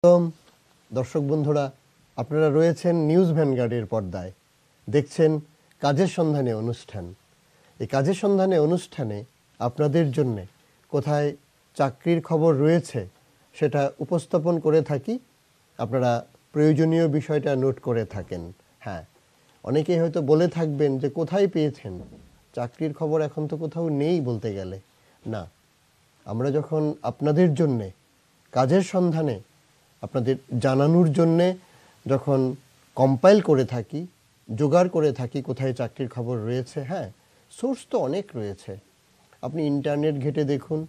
আসসালাম দর্শক বন্ধুরা, আপনারা রয়েছেন নিউজ ভ্যানগার্ডের পর্দায়, দেখছেন কাজের সন্ধানে অনুষ্ঠান। এই কাজের সন্ধানে অনুষ্ঠানে আপনাদের জন্যে কোথায় চাকরির খবর রয়েছে সেটা উপস্থাপন করে থাকি। আপনারা প্রয়োজনীয় বিষয়টা নোট করে থাকেন। হ্যাঁ, অনেকেই হয়তো বলে থাকবেন যে কোথায় পেয়েছেন চাকরির খবর, এখন তো কোথাও নেই বলতে গেলে। না, আমরা যখন আপনাদের জন্যে কাজের সন্ধানে আপনাদের জানানোর জন্যে যখন কম্পাইল করে থাকি, জোগাড় করে থাকি কোথায় চাকরির খবর রয়েছে, হ্যাঁ, সোর্স তো অনেক রয়েছে। আপনি ইন্টারনেট ঘেটে দেখুন,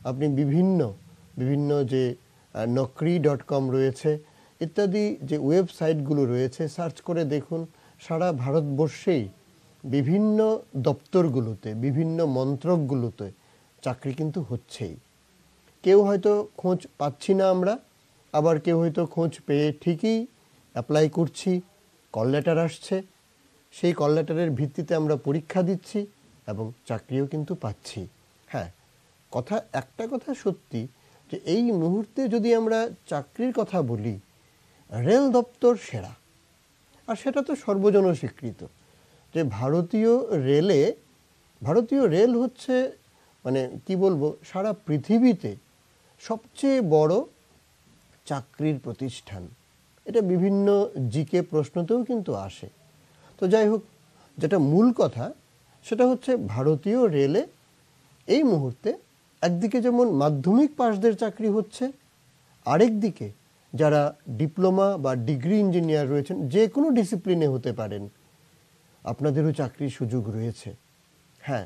আপনি বিভিন্ন যে নকরি.com রয়েছে ইত্যাদি যে ওয়েবসাইটগুলো রয়েছে সার্চ করে দেখুন। সারা ভারতবর্ষেই বিভিন্ন দপ্তরগুলোতে, বিভিন্ন মন্ত্রকগুলোতে চাকরি কিন্তু হচ্ছেই। কেউ হয়তো খোঁজ পাচ্ছি না আমরা, আবার কেউ হয়তো খোঁজ পেয়ে ঠিকই অ্যাপ্লাই করছি, কল লেটার আসছে, সেই কল লেটারের ভিত্তিতে আমরা পরীক্ষা দিচ্ছি এবং চাকরিও কিন্তু পাচ্ছি। হ্যাঁ, একটা কথা সত্যি যে এই মুহূর্তে যদি আমরা চাকরির কথা বলি, রেল দপ্তর সেরা। আর সেটা তো সর্বজন স্বীকৃত যে ভারতীয় রেল হচ্ছে, মানে কি বলবো, সারা পৃথিবীতে সবচেয়ে বড় চাকরির প্রতিষ্ঠান। এটা বিভিন্ন জিকে প্রশ্নতেও কিন্তু আসে। তো যাই হোক, যেটা মূল কথা সেটা হচ্ছে ভারতীয় রেলে এই মুহূর্তে একদিকে যেমন মাধ্যমিক পাশদের চাকরি হচ্ছে, আরেক দিকে যারা ডিপ্লোমা বা ডিগ্রি ইঞ্জিনিয়ার রয়েছেন, যে কোনো ডিসিপ্লিনে হতে পারেন, আপনাদেরও চাকরির সুযোগ রয়েছে। হ্যাঁ,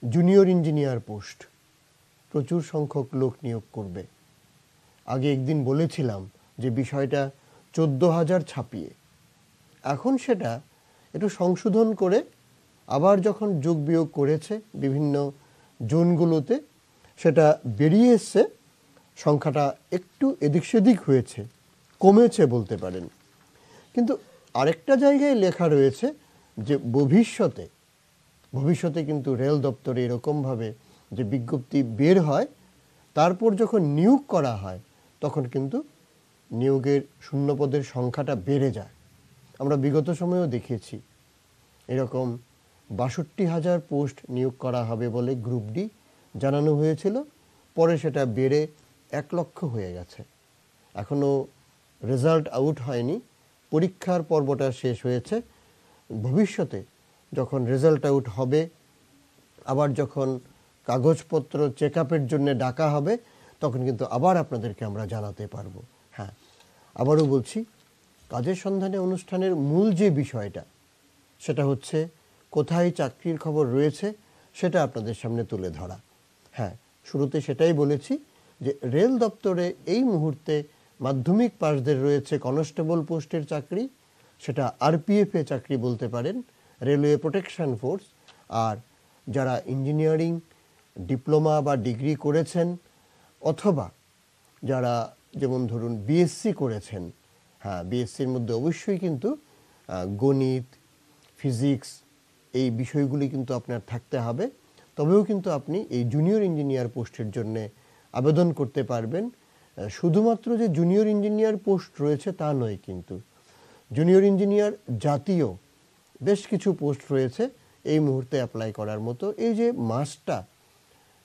জুনিয়র ইঞ্জিনিয়ার পোস্ট প্রচুর সংখ্যক লোক নিয়োগ করবে। আগে একদিন বলেছিলাম যে বিষয়টা 14,000 ছাপিয়ে, এখন সেটা একটু সংশোধন করে আবার যখন যোগ বিয়োগ করেছে বিভিন্ন জোনগুলোতে, সেটা বেরিয়ে এসছে, সংখ্যাটা একটু এদিক সেদিক হয়েছে, কমেছে বলতে পারেন। কিন্তু আরেকটা জায়গায় লেখা রয়েছে যে ভবিষ্যতে কিন্তু রেল দপ্তরে এরকমভাবে যে বিজ্ঞপ্তি বের হয়, তারপর যখন নিয়োগ করা হয় তখন কিন্তু নিয়োগের শূন্যপদের সংখ্যাটা বেড়ে যায়। আমরা বিগত সময়েও দেখেছি এরকম 62,000 পোস্ট নিয়োগ করা হবে বলে গ্রুপ ডি জানানো হয়েছিল, পরে সেটা বেড়ে 1 লক্ষ হয়ে গেছে। এখনও রেজাল্ট আউট হয়নি, পরীক্ষার পর্বটা শেষ হয়েছে। ভবিষ্যতে যখন রেজাল্ট আউট হবে, আবার যখন কাগজপত্র চেক আপের জন্য ডাকা হবে, তখন কিন্তু আবার আপনাদেরকে আমরা জানাতে পারবো। হ্যাঁ, আবারও বলছি, কাজের সন্ধানে অনুষ্ঠানের মূল যে বিষয়টা সেটা হচ্ছে কোথায় চাকরির খবর রয়েছে সেটা আপনাদের সামনে তুলে ধরা। হ্যাঁ, শুরুতে সেটাই বলেছি যে রেল দপ্তরে এই মুহূর্তে মাধ্যমিক পাশদের রয়েছে কনস্টেবল পোস্টের চাকরি, সেটা আরপিএফে চাকরি বলতে পারেন, রেলওয়ে প্রোটেকশন ফোর্স। আর যারা ইঞ্জিনিয়ারিং ডিপ্লোমা বা ডিগ্রি করেছেন, অথবা যারা যেমন ধরুন বিএসসি করেছেন, হ্যাঁ, বিএসসির মধ্যে অবশ্যই কিন্তু গণিত, ফিজিক্স এই বিষয়গুলি কিন্তু আপনার থাকতে হবে, তবেও কিন্তু আপনি এই জুনিয়র ইঞ্জিনিয়ার পোস্টের জন্যে আবেদন করতে পারবেন। শুধুমাত্র যে জুনিয়র ইঞ্জিনিয়ার পোস্ট রয়েছে তা নয়, কিন্তু জুনিয়র ইঞ্জিনিয়ার জাতীয় বেশ কিছু পোস্ট রয়েছে এই মুহূর্তে অ্যাপ্লাই করার মতো। এই যে মাসটা,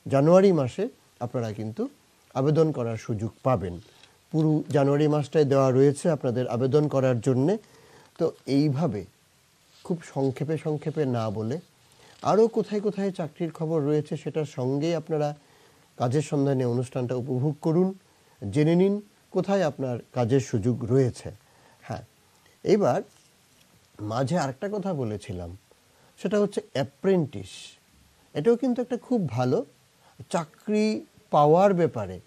জানুয়ারি মাসে আপনারা কিন্তু আবেদন করার সুযোগ পাবেন। পুরো জানুয়ারি মাসটায় দেওয়া রয়েছে আপনাদের আবেদন করার জন্যে। তো এইভাবে খুব সংক্ষেপে না বলে আরও কোথায় কোথায় চাকরির খবর রয়েছে সেটার সঙ্গে আপনারা কাজের সন্ধানে অনুষ্ঠানটা উপভোগ করুন, জেনে নিন কোথায় আপনার কাজের সুযোগ রয়েছে। হ্যাঁ, এবার মাঝে আরেকটা কথা বলেছিলাম, সেটা হচ্ছে অ্যাপ্রেন্টিস। এটাও কিন্তু একটা খুব ভালো চাকরি পাওয়ার ব্যাপারে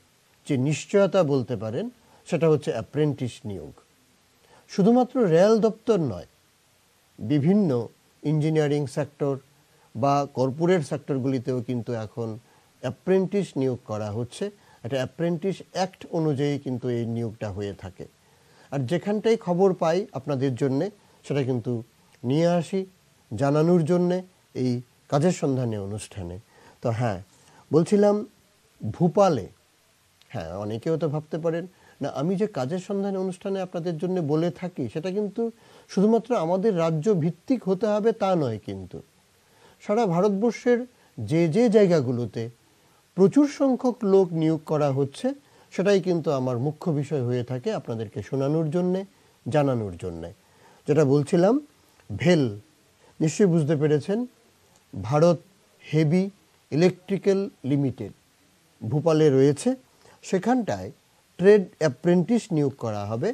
যে নিশ্চয়তা বলতে পারেন, সেটা হচ্ছে অ্যাপ্রেন্টিস নিয়োগ। শুধুমাত্র রেল দপ্তর নয়, বিভিন্ন ইঞ্জিনিয়ারিং সেক্টর বা কর্পোরেট সেক্টরগুলিতেও কিন্তু এখন অ্যাপ্রেন্টিস নিয়োগ করা হচ্ছে। এটা অ্যাপ্রেন্টিস অ্যাক্ট অনুযায়ী কিন্তু এই নিয়োগটা হয়ে থাকে। আর যেখানটাই খবর পাই আপনাদের জন্যে সেটা কিন্তু নিয়ে আসি জানানোর জন্যে এই কাজের সন্ধানে অনুষ্ঠানে। তো হ্যাঁ, বলছিলাম ভূপালে, হ্যাঁ, অনেকেও তো ভাবতে পারেন না, আমি যে কাজের সন্ধানে অনুষ্ঠানে আপনাদের জন্য বলে থাকি সেটা কিন্তু শুধুমাত্র আমাদের রাজ্য ভিত্তিক হতে হবে তা নয়, কিন্তু সারা ভারতবর্ষের যে যে জায়গাগুলোতে প্রচুর সংখ্যক লোক নিয়োগ করা হচ্ছে সেটাই কিন্তু আমার মুখ্য বিষয় হয়ে থাকে আপনাদেরকে শোনানোর জন্যে, জানানোর জন্যে। যেটা বলছিলাম, ভেল নিশ্চয়ই বুঝতে পেরেছেন, ভারত হেভি ইলেকট্রিক্যাল লিমিটেড ভোপালে রয়েছে। সেখানটায় ট্রেড অ্যাপ্রেন্টিস নিয়োগ করা হবে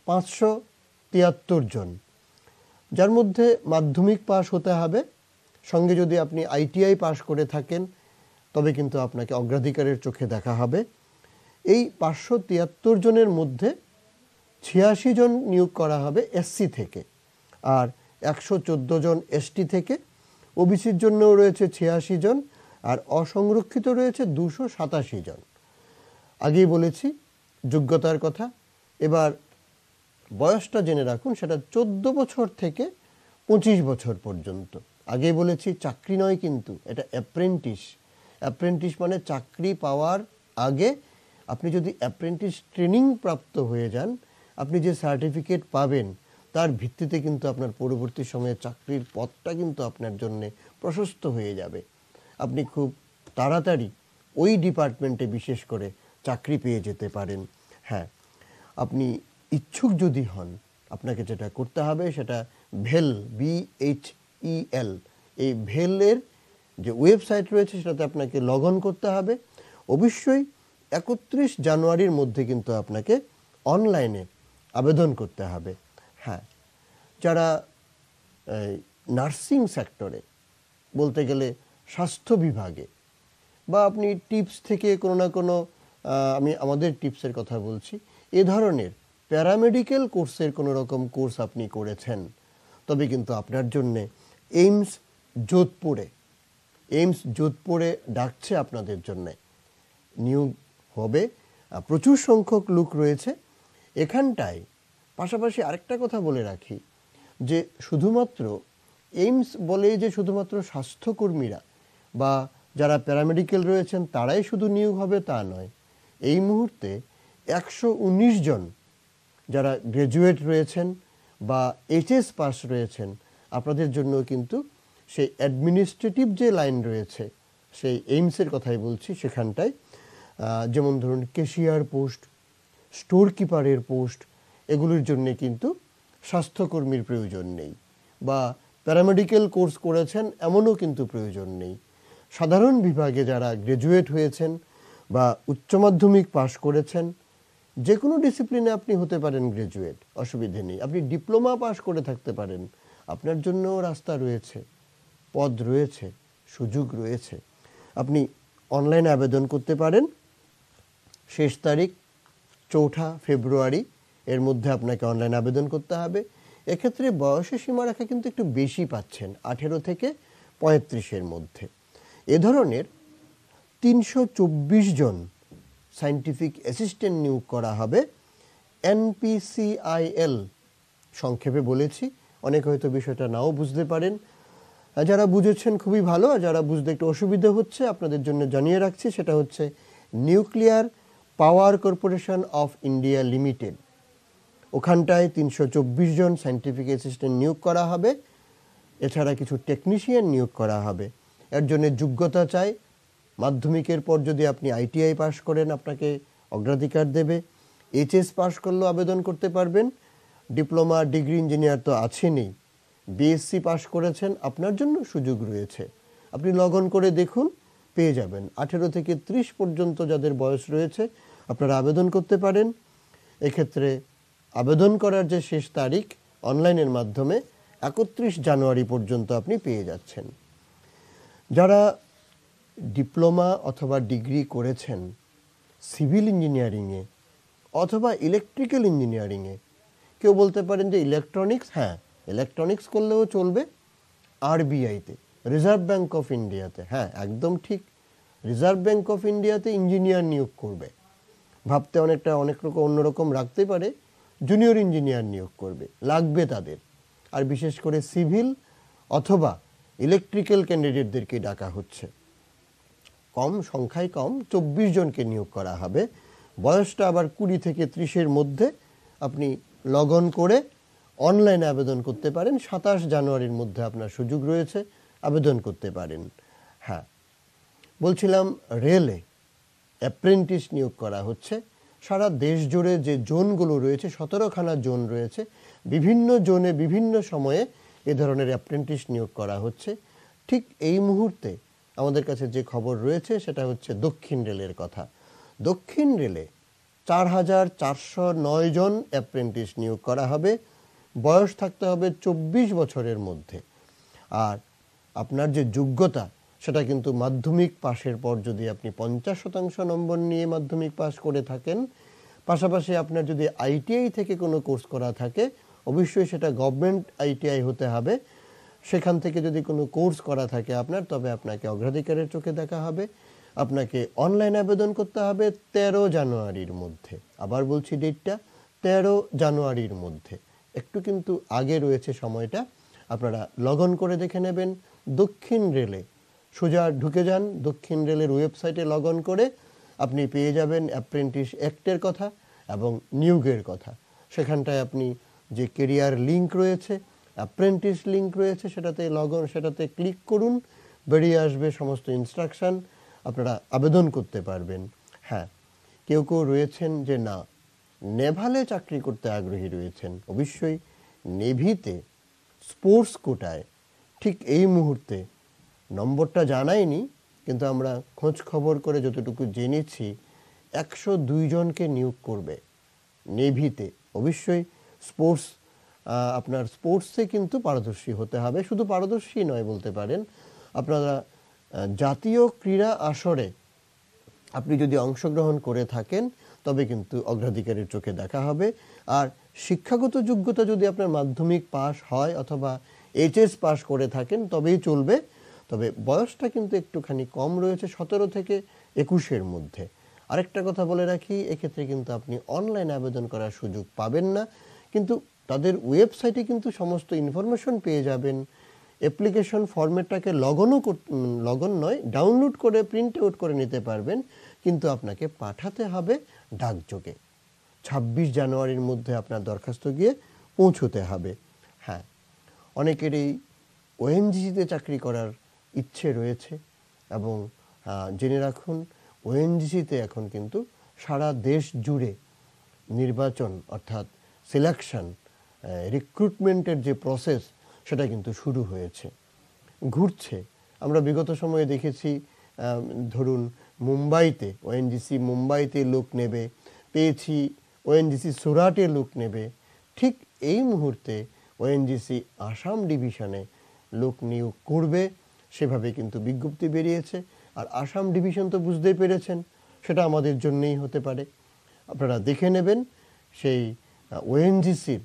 573 জন, যার মধ্যে মাধ্যমিক পাস হতে হবে, সঙ্গে যদি আপনি ITI পাস করে থাকেন তবে কিন্তু আপনাকে অগ্রাধিকারের চোখে দেখা হবে। এই 573 জনের মধ্যে 86 জন নিয়োগ করা হবে SC থেকে, আর 114 জন ST থেকে। OBCর জন্যও রয়েছে 86 জন, আর অসংরক্ষিত রয়েছে 287 জন। আগেই বলেছি যোগ্যতার কথা। এবার বয়সটা জেনে রাখুন, সেটা 14 বছর থেকে 25 বছর পর্যন্ত। আগেই বলেছি চাকরি নয়, কিন্তু এটা অ্যাপ্রেন্টিস। অ্যাপ্রেন্টিস মানে চাকরি পাওয়ার আগে আপনি যদি অ্যাপ্রেন্টিস ট্রেনিং প্রাপ্ত হয়ে যান, আপনি যে সার্টিফিকেট পাবেন তার ভিত্তিতে কিন্তু আপনার পরবর্তী সময়ে চাকরির পথটা কিন্তু আপনার জন্য প্রশস্ত হয়ে যাবে। আপনি খুব তাড়াতাড়ি ওই ডিপার্টমেন্টে বিশেষ করে চাকরি পেয়ে যেতে পারেন। হ্যাঁ, আপনি ইচ্ছুক যদি হন, আপনাকে যেটা করতে হবে সেটা ভেল, BHEL, এই ভেলের যে ওয়েবসাইট রয়েছে সেটাতে আপনাকে লগ অন করতে হবে। অবশ্যই 31 জানুয়ারির মধ্যে কিন্তু আপনাকে অনলাইনে আবেদন করতে হবে। হ্যাঁ, যারা নার্সিং সেক্টরে, বলতে গেলে স্বাস্থ্য বিভাগে, বা আপনি টিপস থেকে কোনো না কোনো, আমি আমাদের টিপসের কথা বলছি, এ ধরনের প্যারামেডিক্যাল কোর্সের কোনো রকম কোর্স আপনি করেছেন, তবে কিন্তু আপনার জন্যে এইমস যোধপুরে ডাকছে আপনাদের জন্যে, নিয়োগ হবে। প্রচুর সংখ্যক লোক রয়েছে এখানটায়। পাশাপাশি আরেকটা কথা বলে রাখি, যে শুধুমাত্র এইমস বলে যে শুধুমাত্র স্বাস্থ্যকর্মীরা বা যারা প্যারামেডিক্যাল রয়েছেন তারাই শুধু নিয়োগ হবে তা নয়। এই মুহূর্তে 119 জন যারা গ্র্যাজুয়েট রয়েছেন বা HS পাস রয়েছেন, আপনাদের জন্য কিন্তু সেই অ্যাডমিনিস্ট্রেটিভ যে লাইন রয়েছে, সেই এইমসের কথাই বলছি, সেখানটায় যেমন ধরুন ক্যাশিয়ার পোস্ট, স্টোর কিপারের পোস্ট, এগুলির জন্য কিন্তু স্বাস্থ্যকর্মীর প্রয়োজন নেই, বা প্যারামেডিক্যাল কোর্স করেছেন এমনও কিন্তু প্রয়োজন নেই। সাধারণ বিভাগে যারা গ্র্যাজুয়েট হয়েছেন বা উচ্চ মাধ্যমিক পাশ করেছেন, যে কোনো ডিসিপ্লিনে আপনি হতে পারেন গ্র্যাজুয়েট, অসুবিধে নেই। আপনি ডিপ্লোমা পাশ করে থাকতে পারেন, আপনার জন্যও রাস্তা রয়েছে, পদ রয়েছে, সুযোগ রয়েছে। আপনি অনলাইনে আবেদন করতে পারেন। শেষ তারিখ 4 ফেব্রুয়ারি, এর মধ্যে আপনাকে অনলাইন আবেদন করতে হবে। এক্ষেত্রে বয়সের সীমারেখা কিন্তু একটু বেশি পাচ্ছেন, 18 থেকে 35-এর মধ্যে। এ ধরনের 324 জন সায়েন্টিফিক অ্যাসিস্ট্যান্ট নিয়োগ করা হবে NPCIL, সংক্ষেপে বলেছি। অনেকে হয়তো বিষয়টা নাও বুঝতে পারেন। যারা বুঝেছেন খুবই ভালো, আর যারা বুঝতে একটু অসুবিধা হচ্ছে আপনাদের জন্য জানিয়ে রাখছি, সেটা হচ্ছে nuclear power corporation of India limited. ওখানটায় 324 জন সায়েন্টিফিক অ্যাসিস্ট্যান্ট নিয়োগ করা হবে। এছাড়া কিছু টেকনিশিয়ান নিয়োগ করা হবে। এর জন্য যোগ্যতা চাই। মাধ্যমিকের পর যদি আপনি ITI পাস করেন আপনাকে অগ্রাধিকার দেবে। HS পাস করলেও আবেদন করতে পারবেন। ডিপ্লোমা, ডিগ্রি, ইঞ্জিনিয়ার তো আছেনই। BSc পাস করেছেন, আপনার জন্য সুযোগ রয়েছে। আপনি লগ অন করে দেখুন, পেয়ে যাবেন। 18 থেকে 30 পর্যন্ত যাদের বয়স রয়েছে আপনারা আবেদন করতে পারেন। এক্ষেত্রে আবেদন করার যে শেষ তারিখ অনলাইনের মাধ্যমে 31 জানুয়ারি পর্যন্ত আপনি পেয়ে যাচ্ছেন। যারা ডিপ্লোমা অথবা ডিগ্রি করেছেন সিভিল ইঞ্জিনিয়ারিংয়ে অথবা ইলেকট্রিক্যাল ইঞ্জিনিয়ারিংয়ে, কেউ বলতে পারেন যে ইলেকট্রনিক্স, হ্যাঁ ইলেকট্রনিক্স করলেও চলবে। RBI-তে, রিজার্ভ ব্যাঙ্ক অফ ইন্ডিয়াতে, হ্যাঁ একদম ঠিক, রিজার্ভ ব্যাঙ্ক অফ ইন্ডিয়াতে ইঞ্জিনিয়ার নিয়োগ করবে। ভাবতে অনেক রকম অন্যরকম রাখতে পারে, জুনিয়র ইঞ্জিনিয়ার নিয়োগ করবে, লাগবে তাদের। আর বিশেষ করে সিভিল অথবা ইলেকট্রিক্যাল ক্যান্ডিডেটদেরকে ডাকা হচ্ছে। কম সংখ্যায়, কম 24 জনকে নিয়োগ করা হবে। বয়সটা আবার 20 থেকে 30-এর মধ্যে আপনি লগ অন করে অনলাইনে আবেদন করতে পারেন। 27 জানুয়ারির মধ্যে আপনার সুযোগ রয়েছে, আবেদন করতে পারেন। হ্যাঁ, বলছিলাম রেলে অ্যাপ্রেন্টিস নিয়োগ করা হচ্ছে। সারা দেশ জুড়ে যে জোনগুলো রয়েছে, 17খানা জোন রয়েছে, বিভিন্ন জোনে বিভিন্ন সময়ে এ ধরনের অ্যাপ্রেন্টিস নিয়োগ করা হচ্ছে। ঠিক এই মুহূর্তে আমাদের কাছে যে খবর রয়েছে সেটা হচ্ছে দক্ষিণ রেলের কথা। দক্ষিণ রেলে 4409 জন অ্যাপ্রেন্টিস নিয়োগ করা হবে। বয়স থাকতে হবে 24 বছরের মধ্যে। আর আপনার যে যোগ্যতা সেটা কিন্তু মাধ্যমিক পাশের পর যদি আপনি 50% নম্বর নিয়ে মাধ্যমিক পাস করে থাকেন, পাশাপাশি আপনার যদি আইটিআই থেকে কোনো কোর্স করা থাকে, অবশ্যই সেটা গভর্নমেন্ট আইটিআই হতে হবে। সেখান থেকে যদি কোনো কোর্স করা থাকে আপনার, তবে আপনাকে অগ্রাধিকারের চোখে দেখা হবে। আপনাকে অনলাইন আবেদন করতে হবে 13 জানুয়ারির মধ্যে। আবার বলছি ডেটটা 13 জানুয়ারির মধ্যে, একটু কিন্তু আগে রয়েছে সময়টা। আপনারা লগ অন করে দেখে নেবেন। দক্ষিণ রেলে সোজা ঢুকে যান, দক্ষিণ রেলের ওয়েবসাইটে লগ অন করে আপনি পেয়ে যাবেন অ্যাপ্রেন্টিস অ্যাক্টের কথা এবং নিয়োগের কথা। সেখানটায় আপনি যে কেরিয়ার লিঙ্ক রয়েছে, অ্যাপ্রেন্টিস লিঙ্ক রয়েছে, সেটাতে ক্লিক করুন, বেরিয়ে আসবে সমস্ত ইনস্ট্রাকশন, আপনারা আবেদন করতে পারবেন। হ্যাঁ, কেউ কেউ রয়েছেন যে না, নেভালে চাকরি করতে আগ্রহী রয়েছেন, অবশ্যই নেভিতে স্পোর্টস কোটায় ঠিক এই মুহূর্তে নম্বরটা জানাইনি, কিন্তু আমরা খোঁজ খবর করে যতটুকু জেনেছি 102 জনকে নিয়োগ করবে নেভিতে। অবশ্যই আপনার স্পোর্টসে কিন্তু পারদর্শী হতে হবে। শুধু পারদর্শী নয় বলতে পারেন, আপনারা জাতীয় ক্রীড়া আসরে আপনি যদি অংশগ্রহণ করে থাকেন তবে কিন্তু অগ্রাধিকারের চোখে দেখা হবে। আর শিক্ষাগত যোগ্যতা যদি আপনার মাধ্যমিক পাস হয় অথবা এইচএস পাস করে থাকেন তবেই চলবে। তবে বয়সটা কিন্তু একটুখানি কম রয়েছে, 17 থেকে 21-এর মধ্যে। আরেকটা কথা বলে রাখি, এক্ষেত্রে কিন্তু আপনি অনলাইন আবেদন করার সুযোগ পাবেন না, কিন্তু তাদের ওয়েবসাইটে কিন্তু সমস্ত ইনফরমেশন পেয়ে যাবেন। অ্যাপ্লিকেশন ফরম্যাটটাকে লগন নয়, ডাউনলোড করে প্রিন্ট আউট করে নিতে পারবেন, কিন্তু আপনাকে পাঠাতে হবে ডাকযোগে। 26 জানুয়ারির মধ্যে আপনার দরখাস্ত গিয়ে পৌঁছতে হবে। হ্যাঁ, অনেকেরই ওএনজিসিতে চাকরি করার ইচ্ছে রয়েছে এবং জেনে রাখুন, ওএনজিসিতে এখন কিন্তু সারা দেশ জুড়ে নির্বাচন অর্থাৎ সিলেকশন, রিক্রুটমেন্টের যে প্রসেস সেটা কিন্তু শুরু হয়েছে, ঘুরছে। আমরা বিগত সময়ে দেখেছি, ধরুন মুম্বাইতে ওএনজিসি মুম্বাইতে লোক নেবে, পেয়েছি ওএনজিসি সুরাটে লোক নেবে। ঠিক এই মুহূর্তে ওএনজিসি আসাম ডিভিশনে লোক নিয়োগ করবে, সেভাবে কিন্তু বিজ্ঞপ্তি বেরিয়েছে। আর আসাম ডিভিশন তো বুঝতেই পেরেছেন, সেটা আমাদের জন্যই হতে পারে। আপনারা দেখে নেবেন সেই ওএনজিসির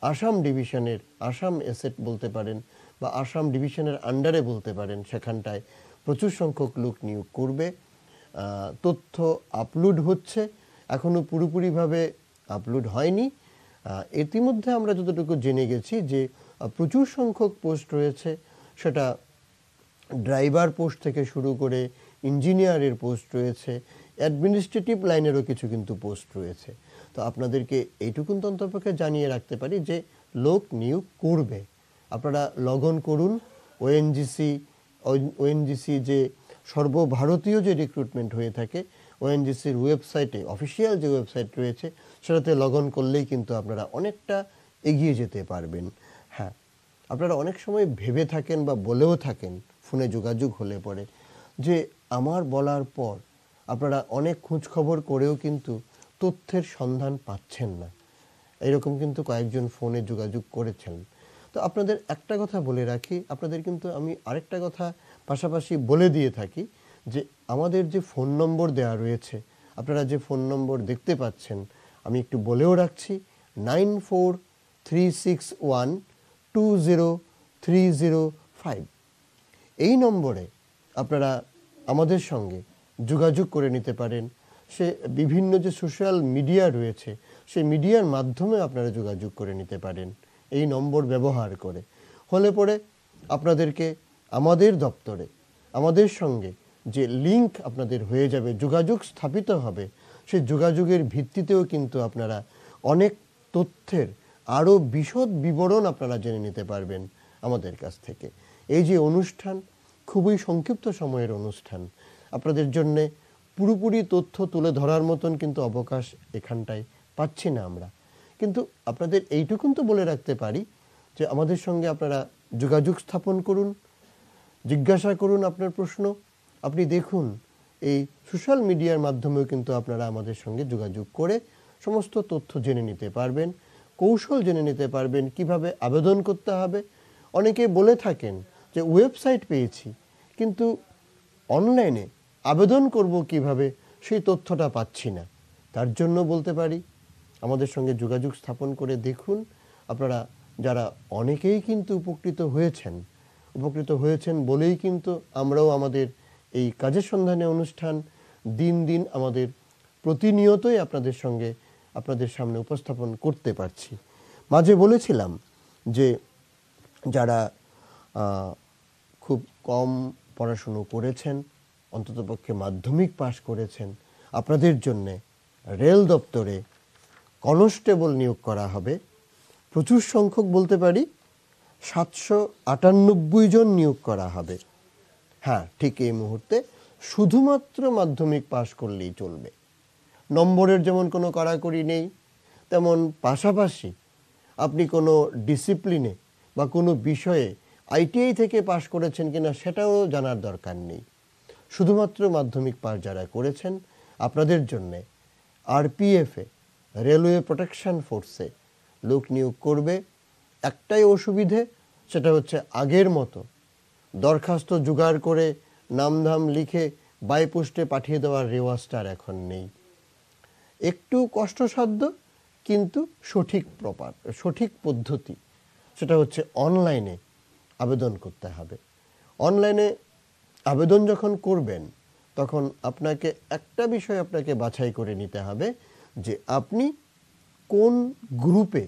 আসাম ডিভিশনের, আসাম এসেট বলতে পারেন বা আসাম ডিভিশনের আন্ডারে বলতে পারেন, সেখানটায় প্রচুর সংখ্যক লোক নিয়োগ করবে। তথ্য আপলোড হচ্ছে, এখনও পুরোপুরিভাবে আপলোড হয়নি। ইতিমধ্যে আমরা যতটুকু জেনে গেছি যে প্রচুর সংখ্যক পোস্ট রয়েছে, সেটা ড্রাইভার পোস্ট থেকে শুরু করে ইঞ্জিনিয়ারের পোস্ট রয়েছে, অ্যাডমিনিস্ট্রেটিভ লাইনেরও কিছু কিন্তু পোস্ট রয়েছে। তো আপনাদেরকে এইটুকুন তন্তপক্ষে জানিয়ে রাখতে পারি যে লোক নিয়োগ করবে। আপনারা লগ অন করুন ওএনজিসি যে সর্বভারতীয় যে রিক্রুটমেন্ট হয়ে থাকে, ওএনজিসির ওয়েবসাইটে, অফিসিয়াল যে ওয়েবসাইট রয়েছে সেটাতে লগ অন করলেই কিন্তু আপনারা অনেকটা এগিয়ে যেতে পারবেন। হ্যাঁ, আপনারা অনেক সময় ভেবে থাকেন বা বলেও থাকেন ফোনে যোগাযোগ হলে পরে যে আমার বলার পর আপনারা অনেক খোঁজ খবর করেও কিন্তু তথ্যের সন্ধান পাচ্ছেন না, এরকম কিন্তু কয়েকজন ফোনে যোগাযোগ করেছেন। তো আপনাদের একটা কথা বলে রাখি, আপনাদের কিন্তু আমি আরেকটা কথা পাশাপাশি বলে দিয়ে থাকি যে আমাদের যে ফোন নম্বর দেওয়া রয়েছে, আপনারা যে ফোন নম্বর দেখতে পাচ্ছেন, আমি একটু বলেও রাখছি, 9436120305। এই নম্বরে আপনারা আমাদের সঙ্গে যোগাযোগ করে নিতে পারেন। সে বিভিন্ন যে সোশ্যাল মিডিয়া রয়েছে সেই মিডিয়ার মাধ্যমে আপনারা যোগাযোগ করে নিতে পারেন এই নম্বর ব্যবহার করে। হলে পরে আপনাদেরকে আমাদের দপ্তরে আমাদের সঙ্গে যে লিঙ্ক আপনাদের হয়ে যাবে, যোগাযোগ স্থাপিত হবে, সেই যোগাযোগের ভিত্তিতেও কিন্তু আপনারা অনেক তথ্যের আরও বিশদ বিবরণ আপনারা জেনে নিতে পারবেন আমাদের কাছ থেকে। এই যে অনুষ্ঠান, খুবই সংক্ষিপ্ত সময়ের অনুষ্ঠান, আপনাদের জন্যে পুরোপুরি তথ্য তুলে ধরার মতন কিন্তু অবকাশ এখানটায় পাচ্ছি না আমরা। কিন্তু আপনাদের এইটুকুন তো বলে রাখতে পারি যে আমাদের সঙ্গে আপনারা যোগাযোগ স্থাপন করুন, জিজ্ঞাসা করুন আপনার প্রশ্ন। আপনি দেখুন এই সোশ্যাল মিডিয়ার মাধ্যমেও কিন্তু আপনারা আমাদের সঙ্গে যোগাযোগ করে সমস্ত তথ্য জেনে নিতে পারবেন, কৌশল জেনে নিতে পারবেন, কিভাবে আবেদন করতে হবে। অনেকে বলে থাকেন যে ওয়েবসাইট পেয়েছি, কিন্তু অনলাইনে আবেদন করব কিভাবে, সেই তথ্যটা পাচ্ছি না। তার জন্য বলতে পারি আমাদের সঙ্গে যোগাযোগ স্থাপন করে দেখুন। আপনারা যারা অনেকেই কিন্তু উপকৃত হয়েছেন বলেই কিন্তু আমরাও আমাদের এই কাজের সন্ধানে অনুষ্ঠান দিন দিন আমাদের প্রতিনিয়তই আপনাদের সামনে উপস্থাপন করতে পারছি। মাঝে বলেছিলাম যে যারা খুব কম পড়াশুনো করেছেন, অন্ততপক্ষে মাধ্যমিক পাশ করেছেন, আপনাদের জন্যে রেল দপ্তরে কনস্টেবল নিয়োগ করা হবে। প্রচুর সংখ্যক বলতে পারি 798 জন নিয়োগ করা হবে। হ্যাঁ, ঠিক এই মুহূর্তে শুধুমাত্র মাধ্যমিক পাশ করলেই চলবে। নম্বরের যেমন কোনো কড়াকড়ি নেই, তেমন পাশাপাশি আপনি কোনো ডিসিপ্লিনে বা কোনো বিষয়ে আইটিআই থেকে পাশ করেছেন কিনা সেটাও জানার দরকার নেই। শুধুমাত্র মাধ্যমিক পাশ যারা করেছেন আপনাদের জন্যে আরপিএফে, রেলওয়ে প্রোটেকশন ফোর্সে লোক নিয়োগ করবে। একটাই অসুবিধে, সেটা হচ্ছে আগের মতো দরখাস্ত জোগাড় করে নামধাম লিখে বাই পোস্টে পাঠিয়ে দেওয়ার রেওয়াজটা এখন নেই। একটু কষ্টসাধ্য, কিন্তু সঠিক পদ্ধতি, সেটা হচ্ছে অনলাইনে আবেদন করতে হবে। অনলাইনে আবেদন যখন করবেন তখন আপনাকে একটা বিষয় বাছাই করে নিতে হবে যে আপনি কোন গ্রুপে,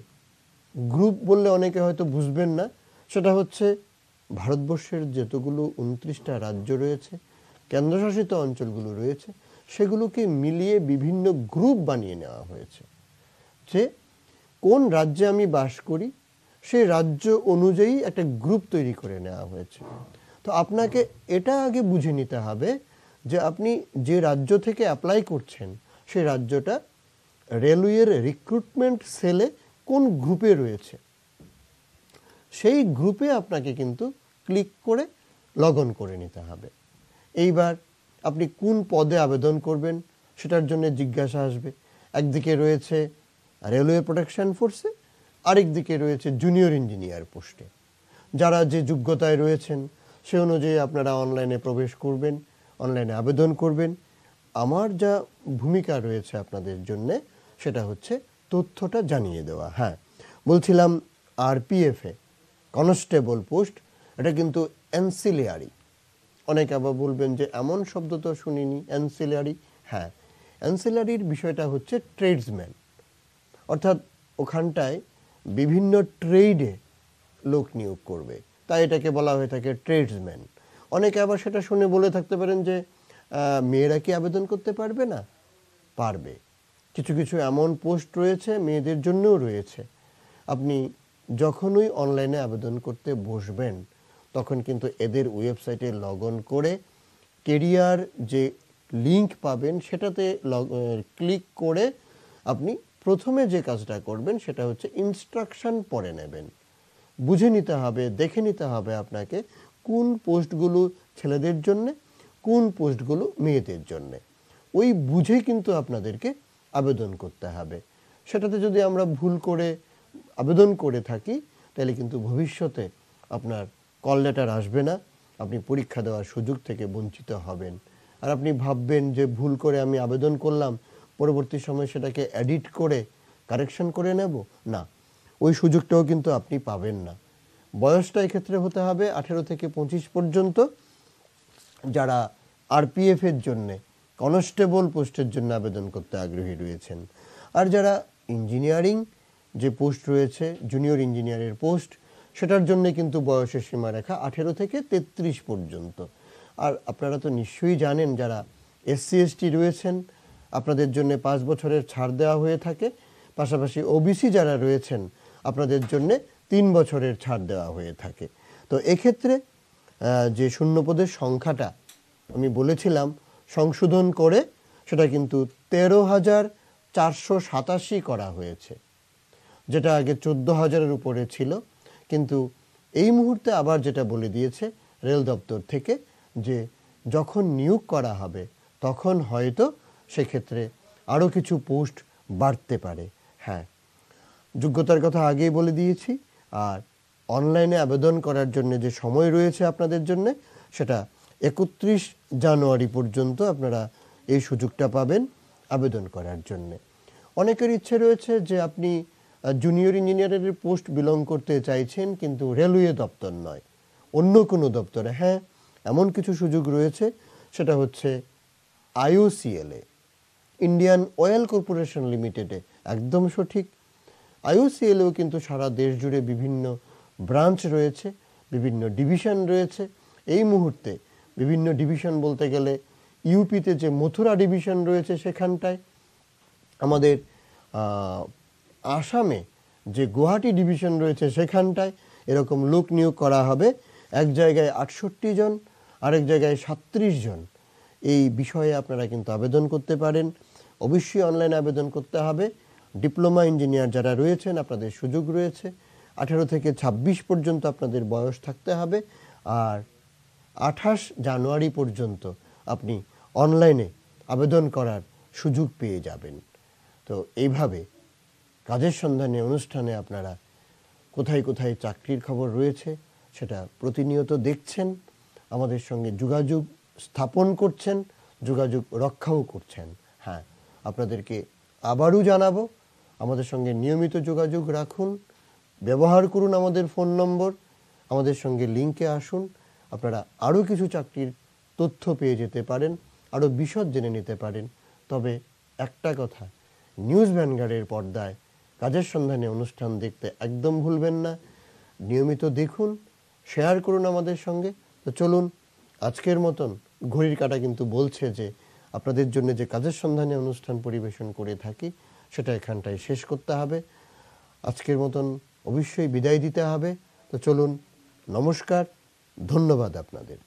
গ্রুপ বললে অনেকে হয়তো বুঝবেন না, সেটা হচ্ছে ভারতবর্ষের যতগুলো 29টা রাজ্য রয়েছে, কেন্দ্রশাসিত অঞ্চলগুলো রয়েছে, সেগুলোকে মিলিয়ে বিভিন্ন গ্রুপ বানিয়ে নেওয়া হয়েছে। যে কোন রাজ্যে আমি বাস করি সেই রাজ্য অনুযায়ী একটা গ্রুপ তৈরি করে নেওয়া হয়েছে। তো আপনাকে এটা আগে বুঝে নিতে হবে যে আপনি যে রাজ্য থেকে অ্যাপ্লাই করছেন সেই রাজ্যটা রেলওয়ের রিক্রুটমেন্ট সেলে কোন গ্রুপে রয়েছে। সেই গ্রুপে আপনাকে কিন্তু ক্লিক করে লগ ইন করে নিতে হবে। এইবার আপনি কোন পদে আবেদন করবেন সেটার জন্য জিজ্ঞাসা আসবে। একদিকে রয়েছে রেলওয়ে প্রোটেকশন ফোর্সে, আরেক দিকে রয়েছে জুনিয়র ইঞ্জিনিয়ার পোস্টে। যারা যে যোগ্যতায় রয়েছেন সে অনুযায়ী আপনারা অনলাইনে প্রবেশ করবেন, অনলাইনে আবেদন করবেন। আমার যা ভূমিকা রয়েছে আপনাদের জন্যে সেটা হচ্ছে তথ্যটা জানিয়ে দেওয়া। হ্যাঁ, বলছিলাম আরপিএফে কনস্টেবল পোস্ট, এটা কিন্তু অ্যান্সিলিয়ারি। অনেকে আবার বলবেন যে এমন শব্দ তো শুনিনি, অ্যান্সিলিয়ারি। হ্যাঁ, অ্যান্সিলিয়ারির বিষয়টা হচ্ছে ট্রেডসম্যান, অর্থাৎ ওখানটায় বিভিন্ন ট্রেডে লোক নিয়োগ করবে, তাই এটাকে বলা হয়ে থাকে ট্রেডসম্যান। অনেকে আবার সেটা শুনে বলে থাকতে পারেন যে মেয়েরা কি আবেদন করতে পারবে না? পারবে। কিছু কিছু এমন পোস্ট রয়েছে মেয়েদের জন্যও রয়েছে। আপনি যখনই অনলাইনে আবেদন করতে বসবেন তখন কিন্তু এদের ওয়েবসাইটে লগ ইন করে কেরিয়ার যে লিংক পাবেন সেটাতে ক্লিক করে আপনি প্রথমে যে কাজটা করবেন সেটা হচ্ছে ইনস্ট্রাকশন পড়ে নেবেন। বুঝে নিতে হবে, দেখে নিতে হবে আপনাকে কোন পোস্টগুলো ছেলেদের জন্যে, কোন পোস্টগুলো মেয়েদের জন্যে। ওই বুঝে কিন্তু আপনাদেরকে আবেদন করতে হবে। সেটাতে যদি আমরা ভুল করে আবেদন করে থাকি তাহলে কিন্তু ভবিষ্যতে আপনার কল লেটার আসবে না, আপনি পরীক্ষা দেওয়ার সুযোগ থেকে বঞ্চিত হবেন। আর আপনি ভাববেন যে ভুল করে আমি আবেদন করলাম, পরবর্তী সময় সেটাকে এডিট করে কারেকশন করে নেব, না, ওই সুযোগটাও কিন্তু আপনি পাবেন না। বয়সটা এক্ষেত্রে হতে হবে 18 থেকে 25 পর্যন্ত, যারা আরপিএফের জন্যে কনস্টেবল পোস্টের জন্য আবেদন করতে আগ্রহী রয়েছেন। আর যারা ইঞ্জিনিয়ারিং যে পোস্ট রয়েছে, জুনিয়র ইঞ্জিনিয়ারের পোস্ট, সেটার জন্য কিন্তু বয়সের সীমারেখা 18 থেকে 33 পর্যন্ত। আর আপনারা তো নিশ্চয়ই জানেন যারা এসসি এসটি রয়েছেন, আপনাদের জন্য 5 বছরের ছাড় দেওয়া হয়ে থাকে। পাশাপাশি ওবিসি যারা রয়েছেন আপনাদের জন্য 3 বছরের ছাড় দেওয়া হয়ে থাকে। তো এক্ষেত্রে যে শূন্যপদের সংখ্যাটা আমি বলেছিলাম সংশোধন করে সেটা কিন্তু 13,487 করা হয়েছে, যেটা আগে 14,000-এর উপরে ছিল। কিন্তু এই মুহূর্তে আবার যেটা বলে দিয়েছে রেল দপ্তর থেকে যে যখন নিয়োগ করা হবে তখন হয়তো সেক্ষেত্রে আরও কিছু পোস্ট বাড়তে পারে। হ্যাঁ, যোগ্যতার কথা আগেই বলে দিয়েছি। আর অনলাইনে আবেদন করার জন্য যে সময় রয়েছে আপনাদের জন্য, সেটা 31 জানুয়ারি পর্যন্ত আপনারা এই সুযোগটা পাবেন আবেদন করার জন্য। অনেকের ইচ্ছে রয়েছে যে আপনি জুনিয়র ইঞ্জিনিয়ারের পোস্ট বিলং করতে চাইছেন, কিন্তু রেলওয়ে দপ্তর নয়, অন্য কোনো দপ্তরে। হ্যাঁ, এমন কিছু সুযোগ রয়েছে, সেটা হচ্ছে আইওসিএলে, ইন্ডিয়ান অয়েল কর্পোরেশন লিমিটেডে। একদম সঠিক। আইওসিএলেও কিন্তু সারা দেশ জুড়ে বিভিন্ন ব্রাঞ্চ রয়েছে, বিভিন্ন ডিভিশন রয়েছে। এই মুহূর্তে বিভিন্ন ডিভিশন বলতে গেলে ইউপিতে যে মথুরা ডিভিশন রয়েছে সেখানটায়, আমাদের আসামে যে গুয়াহাটি ডিভিশন রয়েছে সেখানটায় এরকম লোক নিয়োগ করা হবে। এক জায়গায় 68 জন, আরেক জায়গায় 37 জন। এই বিষয়ে আপনারা কিন্তু আবেদন করতে পারেন। অবশ্যই অনলাইনে আবেদন করতে হবে। ডিপ্লোমা ইঞ্জিনিয়ার যারা রয়েছেন আপনাদের সুযোগ রয়েছে। 18 থেকে 26 পর্যন্ত আপনাদের বয়স থাকতে হবে। আর 28 জানুয়ারি পর্যন্ত আপনি অনলাইনে আবেদন করার সুযোগ পেয়ে যাবেন। তো এইভাবে কাজের সন্ধানে অনুষ্ঠানে আপনারা কোথায় কোথায় চাকরির খবর রয়েছে সেটা প্রতিনিয়ত দেখছেন, আমাদের সঙ্গে যোগাযোগ স্থাপন করছেন, যোগাযোগ রক্ষাও করছেন। হ্যাঁ, আপনাদেরকে আবারও জানাবো, আমাদের সঙ্গে নিয়মিত যোগাযোগ রাখুন, ব্যবহার করুন আমাদের ফোন নম্বর, আমাদের সঙ্গে লিঙ্কে আসুন। আপনারা আরও কিছু চাকরির তথ্য পেয়ে যেতে পারেন, আরও বিশদ জেনে নিতে পারেন। তবে একটা কথা, নিউজ ভ্যানগার্ডের পর্দায় কাজের সন্ধানে অনুষ্ঠান দেখতে একদম ভুলবেন না। নিয়মিত দেখুন, শেয়ার করুন আমাদের সঙ্গে। তো চলুন, আজকের মতন ঘড়ির কাঁটা কিন্তু বলছে যে আপনাদের জন্য যে কাজের সন্ধানে অনুষ্ঠান পরিবেশন করে থাকি সেটা এখানটায় শেষ করতে হবে। আজকের মতন অবশ্যই বিদায় দিতে হবে। তো চলুন, নমস্কার, ধন্যবাদ আপনাদের।